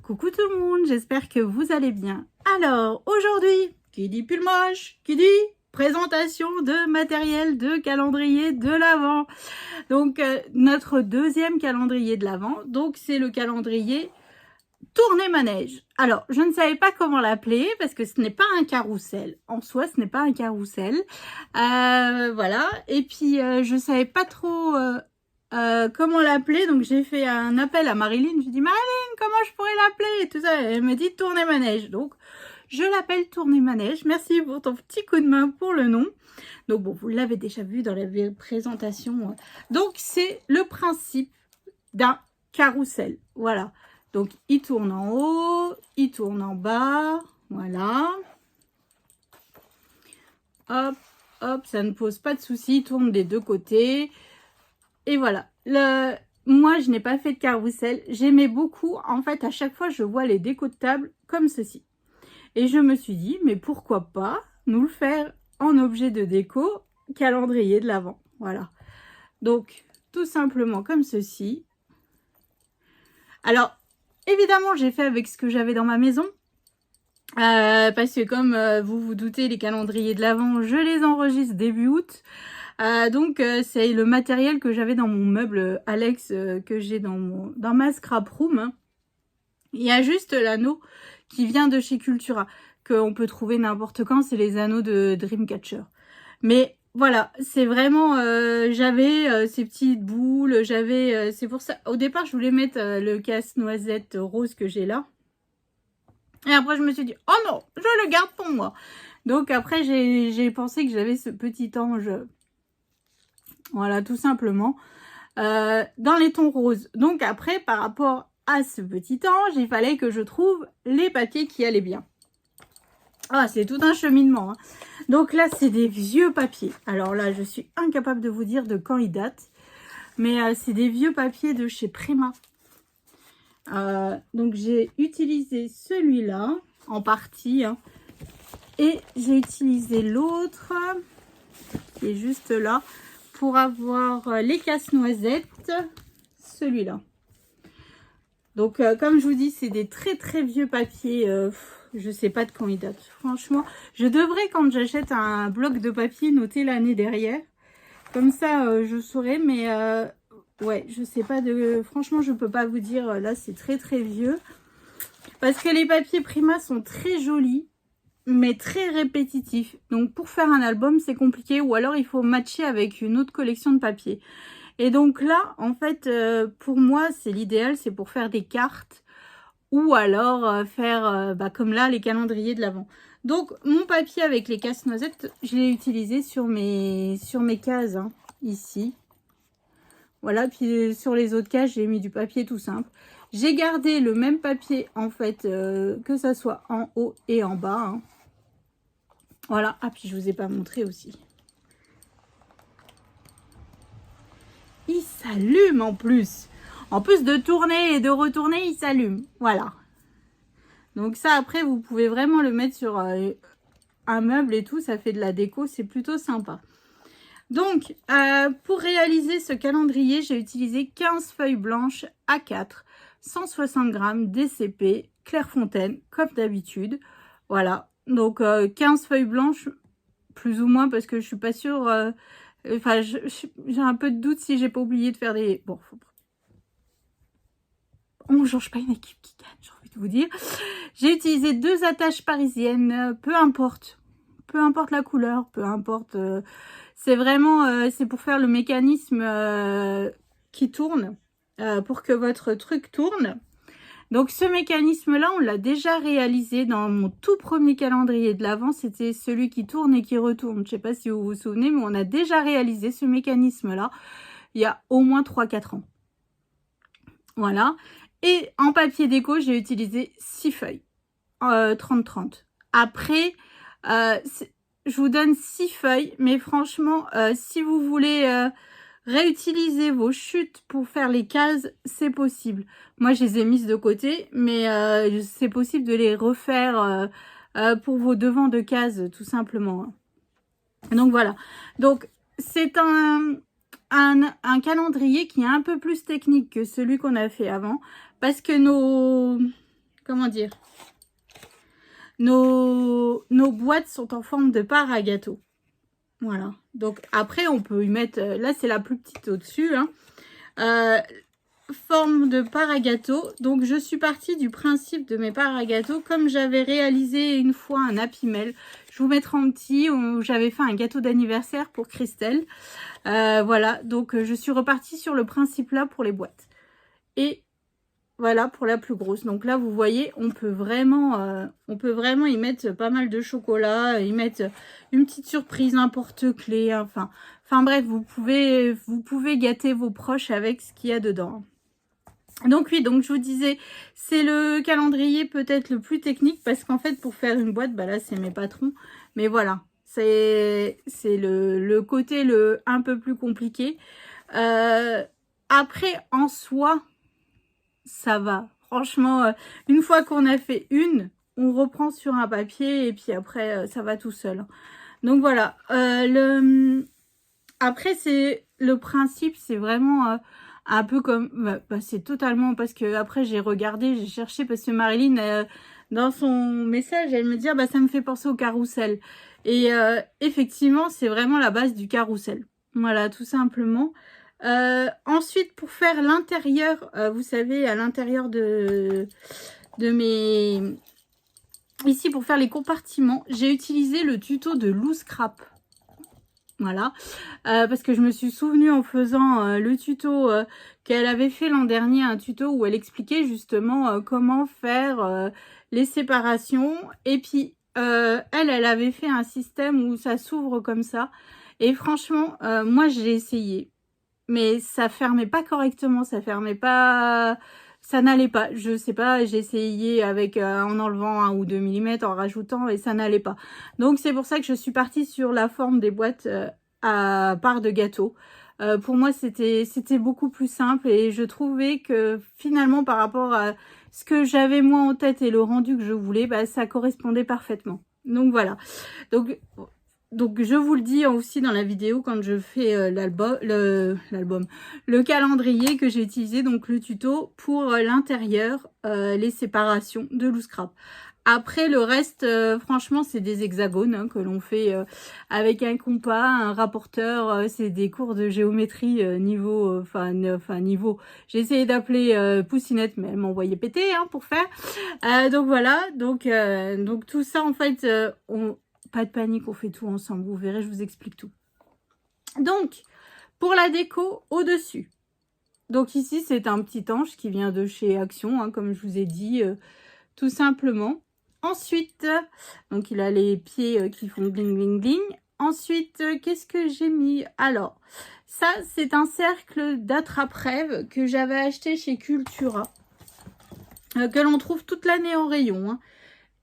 Coucou tout le monde, j'espère que vous allez bien. Alors, aujourd'hui, qui dit pull moche, qui dit présentation de matériel de calendrier de l'Avent. Donc, notre deuxième calendrier de l'Avent, donc c'est le calendrier tournée manège. Alors, je ne savais pas comment l'appeler parce que ce n'est pas un carrousel. En soi, ce n'est pas un carrousel. Voilà. Et puis, je ne savais pas trop comment l'appeler. Donc, j'ai fait un appel à Marilyn. Je lui ai dit, Marilyn, comment je pourrais l'appeler et tout ça. Elle me dit tournée manège. Donc, je l'appelle tournée manège. Merci pour ton petit coup de main pour le nom. Donc, bon, vous l'avez déjà vu dans la présentation. Donc, c'est le principe d'un carrousel. Voilà. Donc, il tourne en haut, il tourne en bas, voilà. Hop, hop, ça ne pose pas de souci, il tourne des deux côtés. Et voilà. Moi, je n'ai pas fait de carrousel. J'aimais beaucoup, en fait, à chaque fois, je vois les décos de table comme ceci. Et je me suis dit, mais pourquoi pas nous le faire en objet de déco, calendrier de l'Avent. Voilà. Donc, tout simplement comme ceci. Alors, évidemment, j'ai fait avec ce que j'avais dans ma maison. Parce que comme vous vous doutez, les calendriers de l'Avent, je les enregistre début août. Donc, c'est le matériel que j'avais dans mon meuble Alex, que j'ai dans ma scrap room. Hein. Il y a juste l'anneau qui vient de chez Cultura, qu'on peut trouver n'importe quand. C'est les anneaux de Dreamcatcher. Mais voilà, c'est vraiment, j'avais ces petites boules, c'est pour ça, au départ, je voulais mettre le casse-noisette rose que j'ai là. Et après, je me suis dit, oh non, je le garde pour moi. Donc après, j'ai pensé que j'avais ce petit ange, voilà, tout simplement, dans les tons roses. Donc après, par rapport à ce petit ange, il fallait que je trouve les papiers qui allaient bien. Ah, c'est tout un cheminement. Hein. Donc là, c'est des vieux papiers. Alors là, je suis incapable de vous dire de quand ils datent. Mais c'est des vieux papiers de chez Prima. Donc j'ai utilisé celui-là en partie. Hein, et j'ai utilisé l'autre qui est juste là pour avoir les casse-noisettes. Celui-là. Donc comme je vous dis, c'est des très très vieux papiers. Je sais pas de quand ils datent. Franchement, je devrais, quand j'achète un bloc de papier, noter l'année derrière. Comme ça, je saurais. Mais ouais, je sais pas de... Franchement, je peux pas vous dire. Là, c'est très très vieux. Parce que les papiers Prima sont très jolis, mais très répétitifs. Donc, pour faire un album, c'est compliqué. Ou alors, il faut matcher avec une autre collection de papiers. Et donc là, en fait, pour moi, c'est l'idéal. C'est pour faire des cartes. Ou alors faire, comme là, les calendriers de l'Avent. Donc, mon papier avec les casse-noisettes, je l'ai utilisé sur mes cases, hein, ici. Voilà, puis sur les autres cases, j'ai mis du papier tout simple. J'ai gardé le même papier, en fait, que ça soit en haut et en bas. Hein. Voilà, ah, puis je vous ai pas montré aussi. Il s'allume en plus. En plus de tourner et de retourner, il s'allume. Voilà. Donc ça, après, vous pouvez vraiment le mettre sur un meuble et tout. Ça fait de la déco, c'est plutôt sympa. Donc, pour réaliser ce calendrier, j'ai utilisé 15 feuilles blanches A4, 160 grammes DCP, Clairefontaine, comme d'habitude. Voilà, donc 15 feuilles blanches, plus ou moins, parce que je suis pas sûre... Enfin, j'ai un peu de doute si j'ai pas oublié de faire des... Bon, faut pas... On ne change pas une équipe qui gagne, j'ai envie de vous dire. J'ai utilisé 2 attaches parisiennes, peu importe la couleur, peu importe. C'est vraiment, c'est pour faire le mécanisme qui tourne, pour que votre truc tourne. Donc ce mécanisme-là, on l'a déjà réalisé dans mon tout premier calendrier de l'Avent. C'était celui qui tourne et qui retourne. Je ne sais pas si vous vous souvenez, mais on a déjà réalisé ce mécanisme-là il y a au moins 3-4 ans. Voilà. Et en papier déco, j'ai utilisé 6 feuilles. 30-30. Après, je vous donne 6 feuilles. Mais franchement, si vous voulez réutiliser vos chutes pour faire les cases, c'est possible. Moi, je les ai mises de côté. Mais c'est possible de les refaire pour vos devants de cases, tout simplement. Donc, voilà. Donc, c'est un calendrier qui est un peu plus technique que celui qu'on a fait avant. Parce que comment dire, nos boîtes sont en forme de part à gâteau. Voilà. Donc après, on peut y mettre, là c'est la plus petite au-dessus, hein. Forme de part à gâteau. Donc je suis partie du principe de mes parts à gâteau comme j'avais réalisé une fois un Happy Mail. Je vous mettrai en petit où j'avais fait un gâteau d'anniversaire pour Christelle. Voilà, donc je suis repartie sur le principe là pour les boîtes. Et voilà pour la plus grosse. Donc là vous voyez, on peut vraiment y mettre pas mal de chocolat, y mettre une petite surprise, un porte-clés, enfin bref, vous pouvez gâter vos proches avec ce qu'il y a dedans. Donc oui, donc je vous disais, c'est le calendrier peut-être le plus technique parce qu'en fait pour faire une boîte, bah là c'est mes patrons, mais voilà, c'est le côté un peu plus compliqué. Après en soi, ça va. Franchement, une fois qu'on a fait une, on reprend sur un papier et puis après ça va tout seul. Donc voilà, après c'est le principe, c'est vraiment un peu comme, c'est totalement parce que après j'ai regardé, j'ai cherché parce que Marilyn, dans son message, elle me dit ça me fait penser au carrousel. Et effectivement, c'est vraiment la base du carrousel. Voilà, tout simplement. Ensuite, pour faire l'intérieur, vous savez, à l'intérieur de mes... Ici, pour faire les compartiments, j'ai utilisé le tuto de Loose Scrap. Voilà, parce que je me suis souvenue en faisant le tuto qu'elle avait fait l'an dernier, un tuto où elle expliquait justement comment faire les séparations. Et puis, elle avait fait un système où ça s'ouvre comme ça. Et franchement, moi, j'ai essayé. Mais ça fermait pas correctement, ça fermait pas... Ça n'allait pas, je sais pas, j'ai essayé avec en enlevant 1 ou 2 mm, en rajoutant, et ça n'allait pas. Donc c'est pour ça que je suis partie sur la forme des boîtes à part de gâteau. Pour moi, c'était beaucoup plus simple et je trouvais que finalement, par rapport à ce que j'avais moi en tête et le rendu que je voulais, ça correspondait parfaitement. Donc voilà. Donc je vous le dis aussi dans la vidéo quand je fais le calendrier que j'ai utilisé, donc le tuto pour l'intérieur, les séparations de Loose Scrap. Après le reste, franchement c'est des hexagones hein, que l'on fait avec un compas, un rapporteur, c'est des cours de géométrie niveau, niveau. J'ai essayé d'appeler Poussinette mais elle m'envoyait péter hein, pour faire. Donc voilà, donc tout ça en fait, pas de panique, on fait tout ensemble. Vous verrez, je vous explique tout. Donc, pour la déco, au-dessus. Donc ici, c'est un petit ange qui vient de chez Action, hein, comme je vous ai dit, tout simplement. Ensuite, donc il a les pieds qui font bling bling bling. Ensuite, qu'est-ce que j'ai mis? Alors, ça, c'est un cercle d'attrape-rêve que j'avais acheté chez Cultura, que l'on trouve toute l'année en rayon. Hein.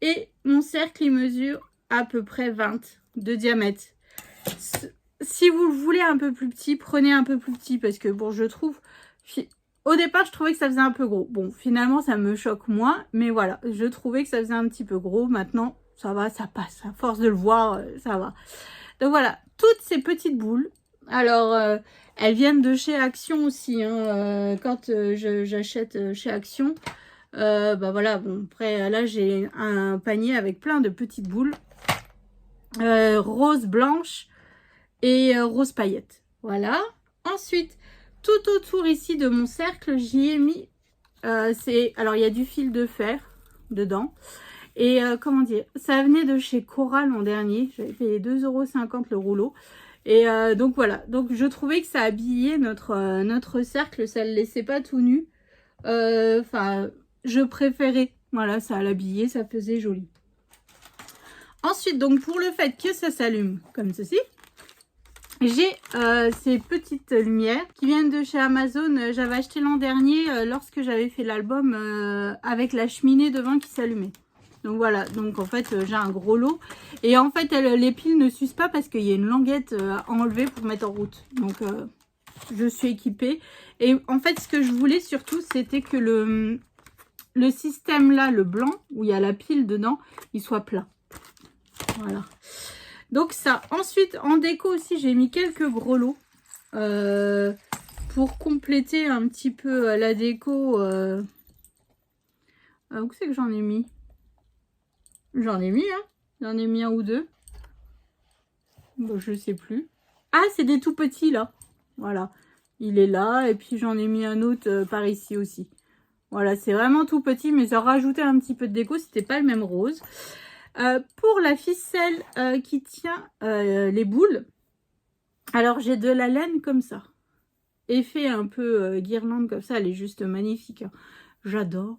Et mon cercle, il mesure à peu près 20 de diamètre. Si vous le voulez un peu plus petit, prenez un peu plus petit parce que bon, je trouve... Au départ, je trouvais que ça faisait un peu gros. Bon, finalement, ça me choque moins, mais voilà, je trouvais que ça faisait un petit peu gros. Maintenant, ça va, ça passe. À force de le voir, ça va. Donc voilà, toutes ces petites boules. Alors, elles viennent de chez Action aussi. Hein, quand j'achète chez Action, voilà, bon, après, là, j'ai un panier avec plein de petites boules. Rose blanche et rose paillette. Voilà. Ensuite, tout autour ici de mon cercle, j'y ai mis... alors, il y a du fil de fer dedans. Et comment dire, ça venait de chez Cora l'an dernier. J'avais payé 2,50 € le rouleau. Et donc voilà. Donc je trouvais que ça habillait notre cercle. Ça ne le laissait pas tout nu. Je préférais. Voilà, ça l'habillait, ça faisait joli. Ensuite, donc pour le fait que ça s'allume comme ceci, j'ai ces petites lumières qui viennent de chez Amazon. J'avais acheté l'an dernier lorsque j'avais fait l'album avec la cheminée devant qui s'allumait. Donc voilà, donc en fait j'ai un gros lot. Et en fait les piles ne s'usent pas parce qu'il y a une languette à enlever pour mettre en route. Donc je suis équipée. Et en fait ce que je voulais surtout c'était que le système là, le blanc, où il y a la pile dedans, il soit plat. Voilà. Donc ça. Ensuite, en déco aussi, j'ai mis quelques gros lots pour compléter un petit peu la déco Où c'est que j'en ai mis? J'en ai mis, hein. J'en ai mis un ou deux. Bon, je sais plus. Ah, c'est des tout petits, là. Voilà. Il est là. Et puis, j'en ai mis un autre par ici aussi. Voilà, c'est vraiment tout petit, mais ça rajoutait un petit peu de déco. C'était pas le même rose. Pour la ficelle qui tient les boules, alors j'ai de la laine comme ça. Effet un peu guirlande comme ça, elle est juste magnifique. Hein. J'adore.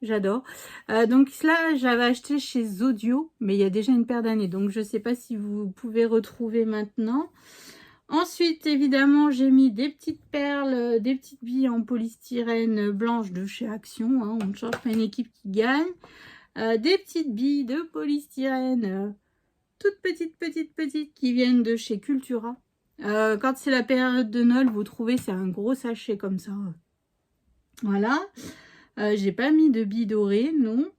J'adore. Donc là, j'avais acheté chez Zodio, mais il y a déjà une paire d'années. Donc, je ne sais pas si vous pouvez retrouver maintenant. Ensuite, évidemment, j'ai mis des petites perles, des petites billes en polystyrène blanche de chez Action. Hein, on ne change pas une équipe qui gagne. Des petites billes de polystyrène, toutes petites, qui viennent de chez Cultura. Quand c'est la période de Noël, vous trouvez, c'est un gros sachet comme ça. Voilà. J'ai pas mis de billes dorées, non.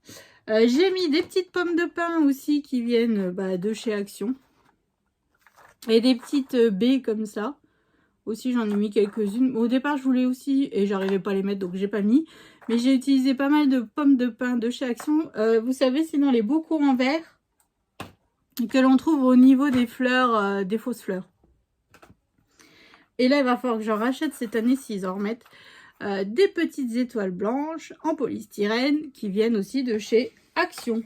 J'ai mis des petites pommes de pin aussi qui viennent de chez Action. Et des petites baies comme ça. Aussi, j'en ai mis quelques-unes. Au départ, je voulais aussi, et j'arrivais pas à les mettre, donc j'ai pas mis. Mais j'ai utilisé pas mal de pommes de pin de chez Action. Vous savez, c'est dans les bocaux en verre que l'on trouve au niveau des fleurs, des fausses fleurs. Et là, il va falloir que j'en rachète cette année s'ils en remettent. Des petites étoiles blanches en polystyrène qui viennent aussi de chez Action.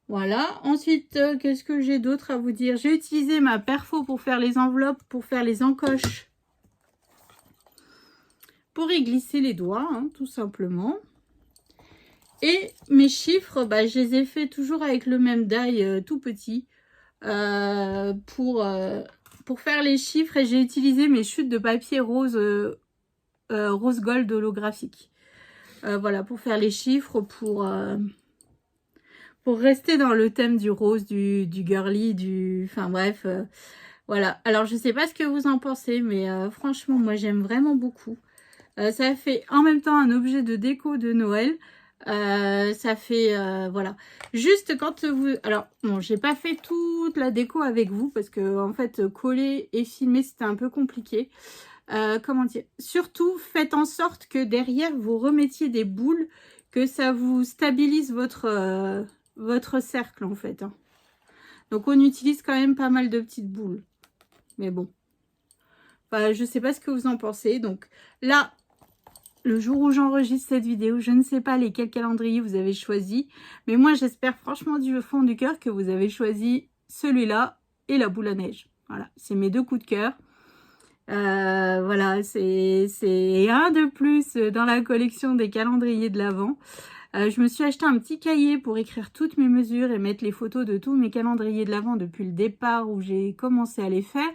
Voilà. Ensuite, qu'est-ce que j'ai d'autre à vous dire? J'ai utilisé ma perfo pour faire les enveloppes, pour faire les encoches. Pour y glisser les doigts, hein, tout simplement. Et mes chiffres, je les ai fait toujours avec le même die tout petit. Pour faire les chiffres, et j'ai utilisé mes chutes de papier rose rose gold holographique. Voilà, pour faire les chiffres, pour rester dans le thème du rose, du girly, enfin bref, voilà. Alors, je sais pas ce que vous en pensez, mais franchement, moi, j'aime vraiment beaucoup. Ça fait en même temps un objet de déco de Noël. Ça fait, voilà. Juste quand vous... Alors, bon, j'ai pas fait toute la déco avec vous, parce que, en fait, coller et filmer, c'était un peu compliqué. Comment dire, surtout faites en sorte que derrière vous remettiez des boules, que ça vous stabilise votre cercle en fait. Hein. Donc on utilise quand même pas mal de petites boules. Mais bon. Enfin, je sais pas ce que vous en pensez. Donc là, le jour où j'enregistre cette vidéo, je ne sais pas lesquels calendriers vous avez choisi. Mais moi j'espère franchement du fond du cœur que vous avez choisi celui-là et la boule à neige. Voilà, c'est mes deux coups de cœur. Voilà, c'est un de plus dans la collection des calendriers de l'Avent. Je me suis acheté un petit cahier pour écrire toutes mes mesures et mettre les photos de tous mes calendriers de l'Avent depuis le départ où j'ai commencé à les faire.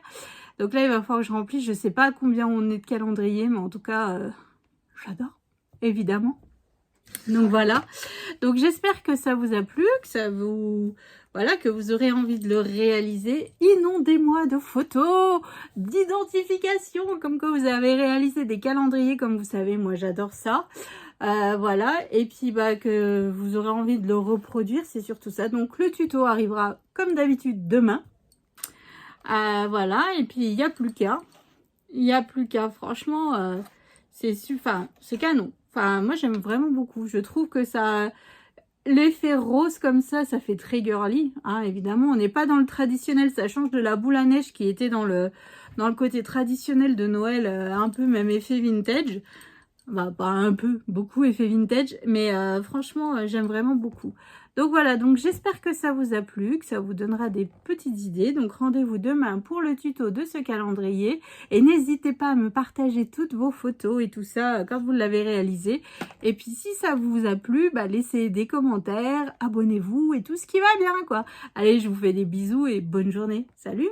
Donc là, il va falloir que je remplisse. Je sais pas à combien on est de calendriers, mais en tout cas, j'adore, évidemment. Donc voilà, donc j'espère que ça vous a plu, que ça vous... Voilà, que vous aurez envie de le réaliser. Inondez-moi de photos, d'identification, comme quoi vous avez réalisé des calendriers, comme vous savez, moi j'adore ça. Voilà, et puis que vous aurez envie de le reproduire, c'est surtout ça. Donc le tuto arrivera comme d'habitude demain. Voilà, et puis il n'y a plus qu'à. Il n'y a plus qu'à, franchement, c'est canon. Enfin, moi j'aime vraiment beaucoup. Je trouve que ça... L'effet rose comme ça fait très girly, hein, évidemment. On n'est pas dans le traditionnel, ça change de la boule à neige qui était dans le côté traditionnel de Noël, un peu même effet vintage. Bah, pas un peu, beaucoup effet vintage, mais franchement, j'aime vraiment beaucoup. Donc voilà, donc j'espère que ça vous a plu, que ça vous donnera des petites idées. Donc rendez-vous demain pour le tuto de ce calendrier. Et n'hésitez pas à me partager toutes vos photos et tout ça quand vous l'avez réalisé. Et puis si ça vous a plu, laissez des commentaires, abonnez-vous et tout ce qui va bien, quoi. Allez, je vous fais des bisous et bonne journée. Salut!